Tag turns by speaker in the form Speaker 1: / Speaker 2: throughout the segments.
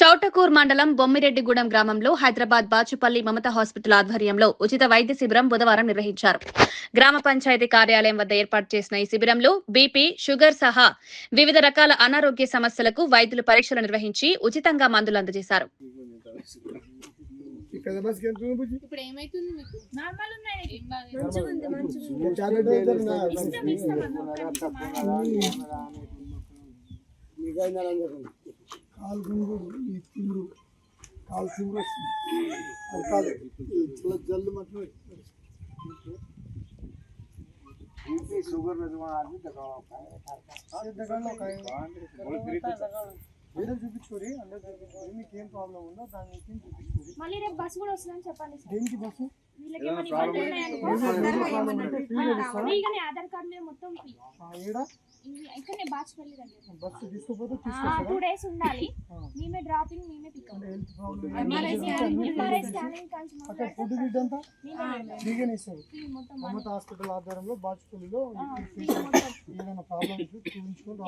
Speaker 1: చౌటకూర్ మండలం బొమ్మిరెడ్డిగూడెం గ్రామంలో హైదరాబాద్ బాచుపల్లి మమతా హాస్పిటల్ ఆధ్వర్యంలో ఉచిత వైద్య శిబిరం బుధవారం నిర్వహించారు. గ్రామ పంచాయతీ కార్యాలయం వద్ద ఏర్పాటు చేసిన ఈ శిబిరంలో బీపీ, షుగర్ సహా వివిధ రకాల అనారోగ్య సమస్యలకు వైద్యులు పరీక్షలు నిర్వహించి ఉచితంగా మందులు అందజేశారు.
Speaker 2: కాలు తిమ్ముడు కాలు తిమ్ముడు వస్తుంది జల్లు మాత్రం షుగర్ అందరూ చూపించుకోరి మీకు ఏం ప్రాబ్లం ఉందో దాన్ని చూపించుకోరి.
Speaker 3: మళ్ళీ రేపు బస్సు కూడా వస్తుందని చెప్పండి.
Speaker 2: దేనికి బస్సు?
Speaker 3: ఆధార్ కార్డు మొత్తం ఇక్కడ బాచుపల్లి దగ్గర
Speaker 2: బస్సు తీసుకోపోతే
Speaker 3: 2 days ఉండాలి. మేమే డ్రాపింగ్ మేమే పికప్.
Speaker 2: ఫుడ్ గిడ్ అంతా ఫ్రీగానే ఇస్తారు. మమతా హాస్పిటల్ ఆధ్వర్యంలో బాచుపల్లిలో ఏమైనా ప్రాబ్లమ్ చూపించుకొని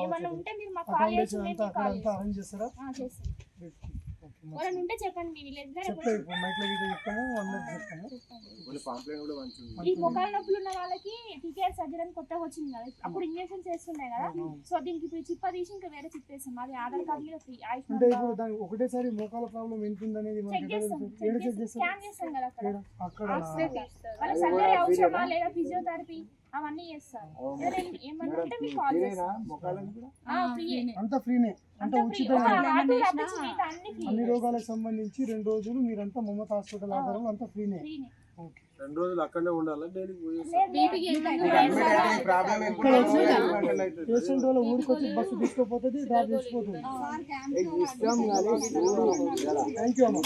Speaker 2: అకామిడేషన్ అంతా అక్కడంతా అరేంజ్ చేస్తారా?
Speaker 3: ఉంటే చెప్పండి. మీ విలేజ్ లో
Speaker 2: చెప్తాము అందరికి చెప్తాము.
Speaker 3: ఈ మొక్కల నొప్పులు ఉన్న వాళ్ళకి టీకేఆర్ సర్జరీ అని కొత్తగా వచ్చింది కదా, అప్పుడు ఇంజెక్షన్స్ వేస్తున్నాయి కదా. సో దీనికి ఇప్పుడు చిప్ప తీసి ఇంకా వేరే చిప్ వేస్తాం. అది ఆధార్ కార్డు మీద ఫ్రీ.
Speaker 2: అంటే ఇప్పుడు దాని ఒకటేసారి మోకాల ప్రాబ్లం ఎంత ఉందనేది
Speaker 3: స్కాన్ చేస్తాం కదా అక్కడ. వాళ్ళ సర్జరీ అవసరమా లేదా ఫిజియోథెరపీ అవన్నీ చేస్తారు. ఏమన్నా ఉంటే మీకు కాల్ చేస్తాం.
Speaker 2: అంతా ఫ్రీనే, అంటే ఉచితంగా అన్ని రోగాలకు సంబంధించి 2 రోజులు మీరంతా మమతా హాస్పిటల్ ఆధారంలో అంతా ఫ్రీనే.
Speaker 4: 2 రోజులు అక్కడనే ఉండాలి.
Speaker 2: పేషెంట్ వాళ్ళ ఊరికి వచ్చి బస్సు తీసుకోపోతుంది, డ్రాప్ చేసిపోతుంది. థ్యాంక్ యూ అమ్మ.